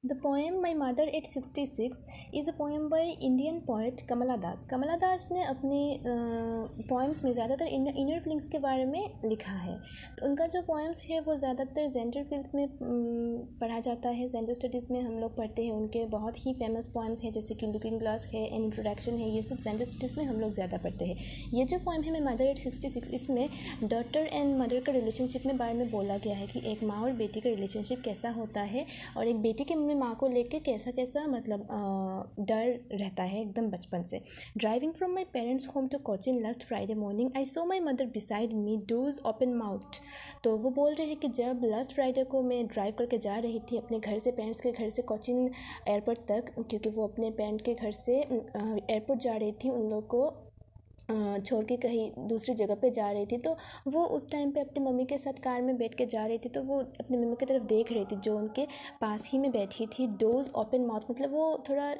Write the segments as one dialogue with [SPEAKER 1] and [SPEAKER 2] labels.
[SPEAKER 1] The poem My Mother at 66 is a poem by Indian poet Kamala Das. कमला दास ने अपने poems में ज़्यादातर inner feelings के बारे में लिखा है। तो उनका जो पोएम्स है वो ज़्यादातर जेंडर फील्ड्स में पढ़ा जाता है। जेंडर स्टडीज़ में हम लोग पढ़ते हैं। उनके बहुत ही फेमस पोएम्स हैं जैसे कि लुकिंग ग्लास है, एन इंट्रोडक्शन है, ये सब जेंडर स्टडीज़ में हम लोग ज़्यादा पढ़ते हैं। ये जो पोएम है My Mother at 66, इसमें डॉटर एंड मदर का रिलेशनशिप में बारे में बोला गया है कि एक माँ और बेटी का रिलेशनशिप कैसा होता है और एक बेटी के मन में माँ को लेके कैसा कैसा मतलब डर रहता है एकदम बचपन से। Driving from my parent's home to Cochin last Friday morning I saw my mother beside me doze open mouth. तो वो बोल रहे हैं कि जब लास्ट फ्राइडे को मैं ड्राइव करके जा रही थी अपने घर से, पेरेंट्स के घर से कोचिन एयरपोर्ट तक, क्योंकि वो अपने पेरेंट के घर से एयरपोर्ट जा रही थी, उन लोग को छोड़ के कहीं दूसरी जगह पे जा रही थी। तो वो उस टाइम पे अपनी मम्मी के साथ कार में बैठ के जा रही थी। तो वो अपनी मम्मी की तरफ देख रही थी जो उनके पास ही में बैठी थी। डोज ओपन माउथ मतलब वो थोड़ा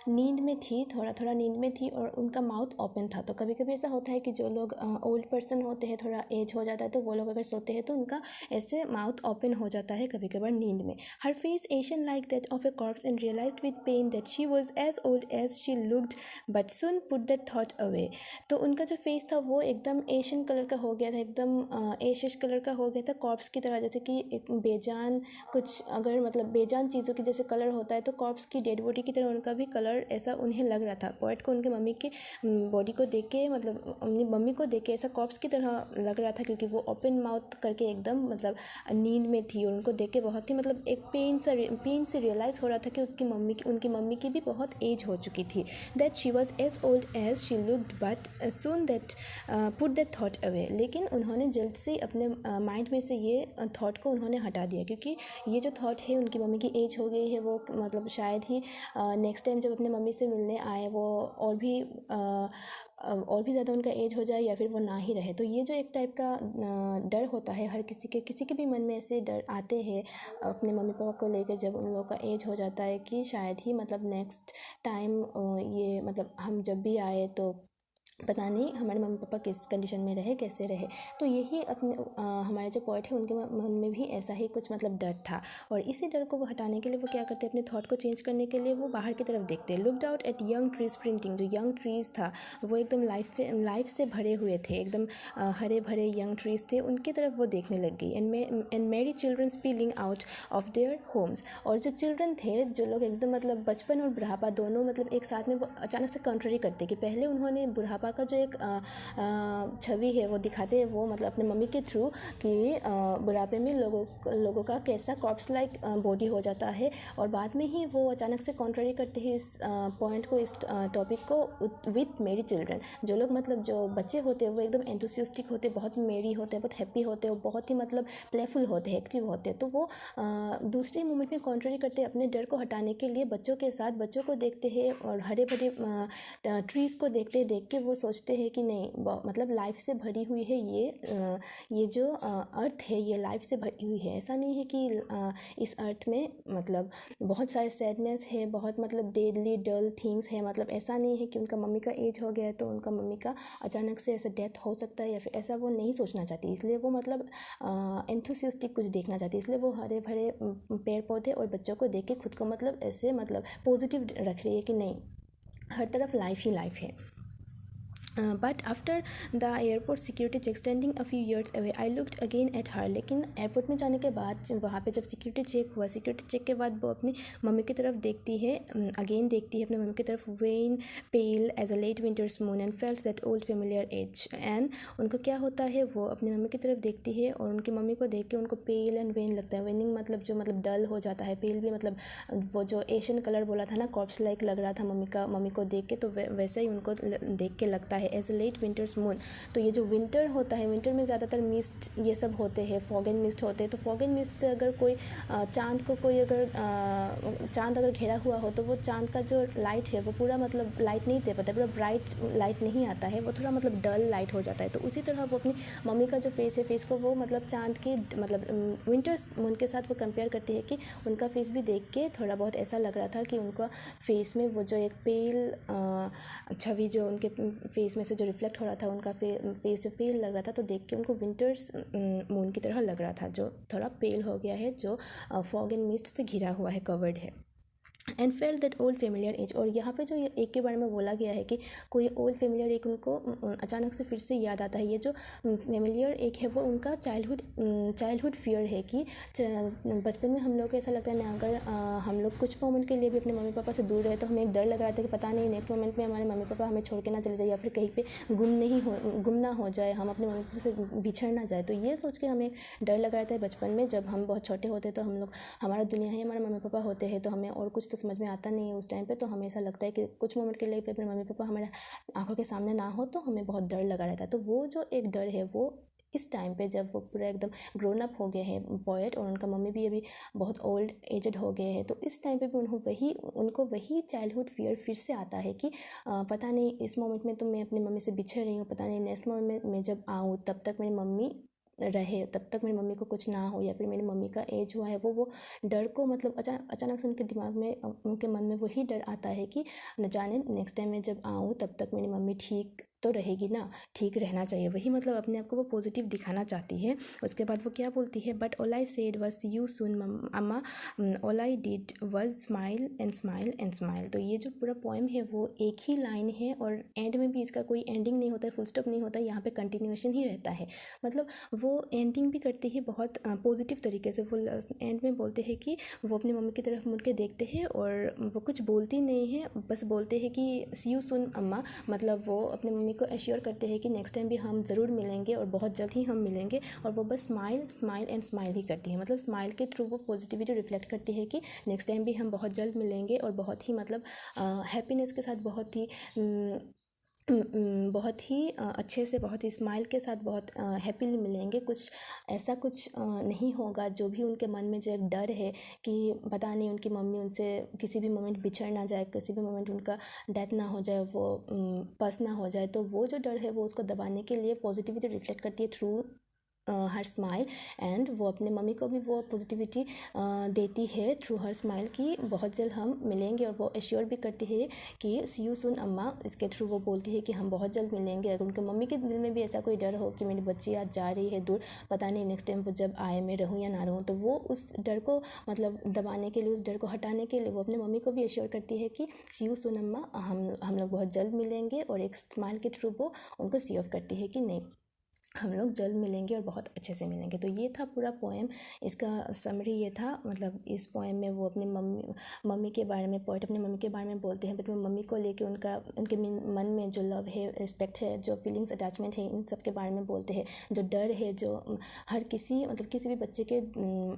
[SPEAKER 1] नींद में थी, थोड़ा नींद में थी और उनका माउथ ओपन था। तो कभी कभी ऐसा होता है कि जो लोग ओल्ड पर्सन होते हैं, थोड़ा एज हो जाता है, तो वो लोग अगर सोते हैं तो उनका ऐसे माउथ ओपन हो जाता है कभी कभार नींद में। Her face ashen like that of a corpse and realised with pain that she was as old as she looked but soon put that thought away. तो उनका जो फेस था वो एकदम एशियन कलर का हो गया था, एकदम एशिश कलर का हो गया था, कॉर्प्स की तरह। जैसे कि एक बेजान कुछ अगर मतलब बेजान चीज़ों की जैसे कलर होता है, तो कॉर्प्स की डेड बॉडी की तरह उनका भी कलर ऐसा उन्हें लग रहा था। पोएट को उनके मम्मी के बॉडी को देख के मतलब अपनी मम्मी को देख के ऐसा कॉर्प्स की तरह लग रहा था, क्योंकि वो ओपन माउथ करके एकदम मतलब नींद में थी। और उनको देख के बहुत ही मतलब एक पेन से रियलाइज़ हो रहा था कि उनकी मम्मी की भी बहुत एज हो चुकी थी। That she was as old as she looked but soon that put that thought away। लेकिन उन्होंने जल्द से अपने माइंड में से ये थॉट को उन्होंने हटा दिया, क्योंकि ये जो थॉट है उनकी मम्मी की एज हो गई है, वो मतलब शायद ही नेक्स्ट टाइम जब अपने मम्मी से मिलने आए वो और भी ज़्यादा उनका एज हो जाए या फिर वो ना ही रहे। तो ये जो एक टाइप का डर होता है हर किसी के भी मन में ऐसे डर आते हैं अपने मम्मी पापा को लेकर जब उन लोगों का एज हो जाता है कि शायद ही मतलब नेक्स्ट टाइम ये मतलब हम जब भी आए तो पता नहीं हमारे मम्मी पापा किस कंडीशन में रहे, कैसे रहे। तो यही अपने हमारे जो पोएट है उनके मन में भी ऐसा ही कुछ मतलब डर था। और इसी डर को वो हटाने के लिए वो क्या करते हैं, अपने थॉट को चेंज करने के लिए वो बाहर की तरफ देखते हैं। Looked out at young trees printing. जो यंग ट्रीज़ था वो एकदम लाइफ से भरे हुए थे, एकदम हरे भरे यंग ट्रीज़ थे, उनकी तरफ वो देखने लग गई। एंड मेरी children spilling out of their homes. और जो चिल्ड्रन थे, जो लोग एकदम मतलब बचपन और बुढ़ापा दोनों मतलब एक साथ में वो अचानक से कंट्री करते कि पहले उन्होंने बुढ़ापा का जो एक छवि है वो दिखाते हैं वो मतलब अपने मम्मी के थ्रू कि बुढ़ापे में लोगों का कैसा कॉर्प्स लाइक बॉडी हो जाता है। और बाद में ही वो अचानक से कॉन्ट्ररी करते हैं इस पॉइंट को, इस टॉपिक को विथ मेरी चिल्ड्रन। जो लोग मतलब जो बच्चे होते हैं वो एकदम एंथुसियास्टिक होते हैं, बहुत मेरी होते हैं, बहुत हैप्पी होते हैं, वो बहुत ही मतलब प्लेफुल होते हैं, एक्टिव होते हैं। तो वो दूसरे मोमेंट में कॉन्ट्ररी करते हैं अपने डर को हटाने के लिए बच्चों के साथ, बच्चों को देखते हैं और हरे भरे ट्रीज़ को देख के वो सोचते हैं कि नहीं मतलब लाइफ से भरी हुई है ये जो अर्थ है, ये लाइफ से भरी हुई है। ऐसा नहीं है कि इस अर्थ में मतलब बहुत सारे सैडनेस है, बहुत मतलब डेडली डल थिंग्स है। मतलब ऐसा नहीं है कि उनका मम्मी का एज हो गया है तो उनका मम्मी का अचानक से ऐसा डेथ हो सकता है या फिर ऐसा वो नहीं सोचना चाहती। इसलिए वो मतलब एंथुसियास्टिक कुछ देखना चाहती है, इसलिए वो हरे भरे पेड़ पौधे और बच्चों को देख के खुद को मतलब ऐसे मतलब पॉजिटिव रख रही है कि नहीं हर तरफ लाइफ ही लाइफ है। But after the airport security check standing a few yards away, I looked again at her। लेकिन एयरपोर्ट में जाने के बाद वहाँ पे जब सिक्योरिटी चेक हुआ, सिक्योरिटी चेक के बाद वो अपनी मम्मी की तरफ देखती है, अगेन देखती है अपने मम्मी की तरफ। Wan pale as a late winter's moon and felt that old familiar ache. And उनको क्या होता है, वो अपनी मम्मी की तरफ देखती है और उनकी मम्मी को देख के उनको पेल एंड वेन लगता है। वेनिंग मतलब जो मतलब डल हो जाता है, पेल भी मतलब वो जो एशियन कलर बोला था ना, कॉर्प्स लाइक लग रहा था मम्मी को देख के, तो वैसा ही उनको देख के लगता है as a late winter's moon. तो ये जो विंटर होता है, विंटर में ज़्यादातर मिस्ट ये सब होते हैं, फॉग एंड मिस्ट होते हैं। तो फॉग एंड मिस्ट से अगर कोई चांद को कोई अगर चांद अगर घेरा हुआ हो तो वो चांद का जो लाइट है वो पूरा मतलब लाइट नहीं दे पाता, पूरा ब्राइट लाइट नहीं आता है, वो थोड़ा मतलब डल लाइट हो जाता है। तो उसी तरह वो अपनी मम्मी का जो फेस है, फेस को वो मतलब चांद के मतलब विंटर्स मून के साथ वो कंपेयर करती है कि उनका फेस भी देख के थोड़ा बहुत ऐसा लग रहा था कि उनका फेस में वो जो एक पेल छवि जो उनके फेस उसमें से जो रिफ्लेक्ट हो रहा था उनका फेस जो पेल लग रहा था, तो देख के उनको विंटर्स मून की तरह लग रहा था, जो थोड़ा पेल हो गया है, जो फॉग एंड मिस्ट से घिरा हुआ है, कवर्ड है। And felt that old familiar ache, और यहाँ पे जो एक के बारे में बोला गया है कि कोई ओल्ड फेमिलियर एक उनको अचानक से फिर से याद आता है। ये जो फेमिलियर एक है वो उनका चाइल्डहुड फियर है कि बचपन में हम लोग को ऐसा लगता है ना, अगर हम लोग कुछ मोमेंट के लिए भी अपने मम्मी पापा से दूर रहे तो हमें एक डर लग रहा था कि पता नहीं नेक्स्ट मोमेंट में हमारे मम्मी पापा हमें छोड़ के ना चले जाए, या फिर कहीं पे गुम ना हो जाए, हम अपने मम्मी पापा से बिछड़ ना जाए। तो ये सोच के हमें एक डर लग रहा था बचपन में, जब हम बहुत छोटे होते तो हम लोग, हमारा दुनिया है हमारे मम्मी पापा होते हैं, तो हमें और कुछ तो समझ में आता नहीं है उस टाइम पे, तो हमें ऐसा लगता है कि कुछ मोमेंट के लिए भी अपने मम्मी पापा हमारे आंखों के सामने ना हो तो हमें बहुत डर लगा रहता है। तो वो जो एक डर है वो इस टाइम पे जब वो पूरा एकदम ग्रोन अप हो गए हैं पोएट, और उनका मम्मी भी अभी बहुत ओल्ड एजड हो गए हैं, तो इस टाइम पे भी उनको वही चाइल्डहुड फियर फिर से आता है कि पता नहीं इस मोमेंट में तो मैं अपनी मम्मी से बिछड़ रही हूँ, पता नहीं नेक्स्ट मोमेंट में मैं जब आऊँ तब तक मेरी मम्मी रहे, तब तक मेरी मम्मी को कुछ ना हो, या फिर मेरी मम्मी का एज हुआ है। वो डर को मतलब अचानक से उनके दिमाग में, उनके मन में वही डर आता है कि न जाने नेक्स्ट टाइम मैं जब आऊँ तब तक मेरी मम्मी ठीक तो रहेगी ना, ठीक रहना चाहिए। वही मतलब अपने आप को वो पॉजिटिव दिखाना चाहती है। उसके बाद वो क्या बोलती है, but all I said was see you soon अम्मा, all I did was smile and smile and smile. तो ये जो पूरा पोएम है वो एक ही लाइन है, और एंड में भी इसका कोई एंडिंग नहीं होता है, फुल स्टॉप नहीं होता है, यहाँ पे कंटिन्यूएशन ही रहता है। मतलब वो एंडिंग भी करते हैं बहुत पॉजिटिव तरीके से। वो एंड में बोलते हैं कि वो अपनी मम्मी की तरफ मुड़ के देखते हैं और वो कुछ बोलती नहीं है, बस बोलते हैं कि सी यू सून अम्मा, मतलब वो अपनी मम्मी को एश्योर करते हैं कि नेक्स्ट टाइम भी हम ज़रूर मिलेंगे और बहुत जल्द ही हम मिलेंगे, और वो बस स्माइल स्माइल एंड स्माइल ही करती है। मतलब स्माइल के थ्रू वो पॉजिटिविटी रिफ्लेक्ट करती है कि नेक्स्ट टाइम भी हम बहुत जल्द मिलेंगे, और बहुत ही मतलब हैप्पीनेस के साथ, बहुत ही अच्छे से, बहुत ही स्माइल के साथ, बहुत हैप्पीली मिलेंगे। कुछ ऐसा कुछ नहीं होगा जो भी उनके मन में जो एक डर है कि पता नहीं उनकी मम्मी उनसे किसी भी मोमेंट बिछड़ ना जाए, किसी भी मोमेंट उनका डेथ ना हो जाए, वो पास ना हो जाए, तो वो जो डर है वो उसको दबाने के लिए पॉजिटिविटी रिफ्लेक्ट करती है थ्रू हर स्माइल। एंड वो अपने मम्मी को भी वो पॉजिटिविटी देती है थ्रू हर स्माइल कि बहुत जल्द हम मिलेंगे, और वो एश्योर भी करती है कि सी यू सून अम्मा, इसके थ्रू वो बोलती है कि हम बहुत जल्द मिलेंगे। अगर उनके मम्मी के दिल में भी ऐसा कोई डर हो कि मेरी बच्ची आज जा रही है दूर, पता नहीं नेक्स्ट टाइम वो जब आए मैं रहूँ या ना रहूँ, तो वो उस डर को मतलब दबाने के लिए, उस डर को हटाने के लिए वो अपने मम्मी को भी एश्योर करती है कि सी यू सून अम्मा, हम लोग बहुत जल्द मिलेंगे, और एक स्माइल के थ्रू वो उनको सी ऑफ करती है कि नहीं, हम लोग जल्द मिलेंगे और बहुत अच्छे से मिलेंगे। तो ये था पूरा पोएम, इसका समरी ये था। मतलब इस पोएम में वो अपनी मम्मी के बारे में, पोएट अपनी मम्मी के बारे में बोलते हैं, बट मम्मी को लेके उनके मन में जो लव है, रिस्पेक्ट है, जो फीलिंग्स अटैचमेंट है, इन सब के बारे में बोलते हैं। जो डर है, जो हर किसी मतलब किसी भी बच्चे के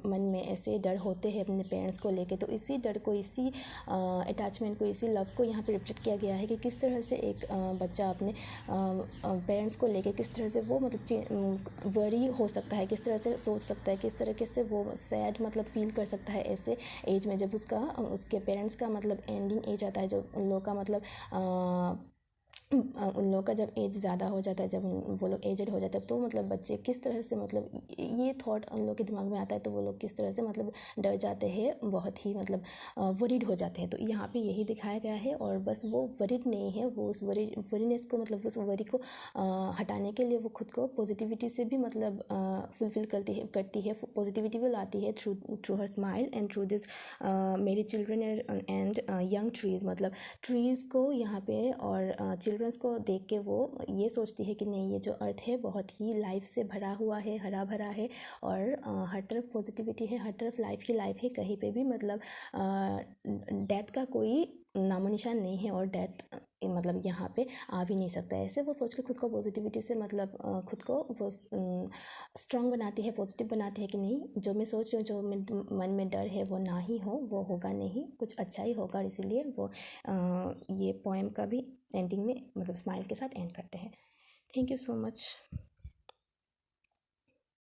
[SPEAKER 1] मन में ऐसे डर होते हैं अपने पेरेंट्स को लेके, तो इसी डर को, इसी अटैचमेंट को, इसी लव को यहाँ पे रिफ्लेक्ट किया गया है कि किस तरह से एक बच्चा अपने पेरेंट्स को लेके किस तरह से वो मतलब वरी हो सकता है, किस तरह से सोच सकता है, किस तरीके से वो सैड मतलब फील कर सकता है ऐसे एज में, जब उसके पेरेंट्स का मतलब एंडिंग एज आता है, जब उन लोगों का मतलब उन लोगों का जब एज ज़्यादा हो जाता है, जब वो लोग एजड हो जाता है, तो मतलब बच्चे किस तरह से मतलब ये थॉट उन लोग के दिमाग में आता है, तो वो लोग किस तरह से मतलब डर जाते हैं, बहुत ही मतलब वरीड हो जाते हैं। तो यहाँ पे यही दिखाया गया है, और बस वो वरीड नहीं है, वो उस वरीनेस को मतलब उस वरी को हटाने के लिए वो खुद को पॉजिटिविटी से भी मतलब फुलफिल करती है, पॉजिटिविटी भी लाती है through her smile and through this मेरी चिल्ड्रन एंड यंग ट्रीज़। मतलब ट्रीज़ को यहाँ पे और चिल्ड्रंस को देख के वो ये सोचती है कि नहीं, ये जो अर्थ है बहुत ही लाइफ से भरा हुआ है, हरा भरा है, और हर तरफ पॉजिटिविटी है, हर तरफ लाइफ ही लाइफ है, कहीं पे भी मतलब डेथ का कोई नामो निशान नहीं है, और डेथ मतलब यहाँ पे आ भी नहीं सकता है। ऐसे वो सोच के खुद को पॉजिटिविटी से मतलब खुद को वो स्ट्रॉन्ग बनाती है, पॉजिटिव बनाती है कि नहीं, जो मैं सोच रही हूँ, जो मन में डर है वो ना ही हो, वो होगा नहीं, कुछ अच्छा ही होगा। और इसीलिए वो ये पोएम का भी एंडिंग में मतलब स्माइल के साथ एंड करते हैं। Thank you so much.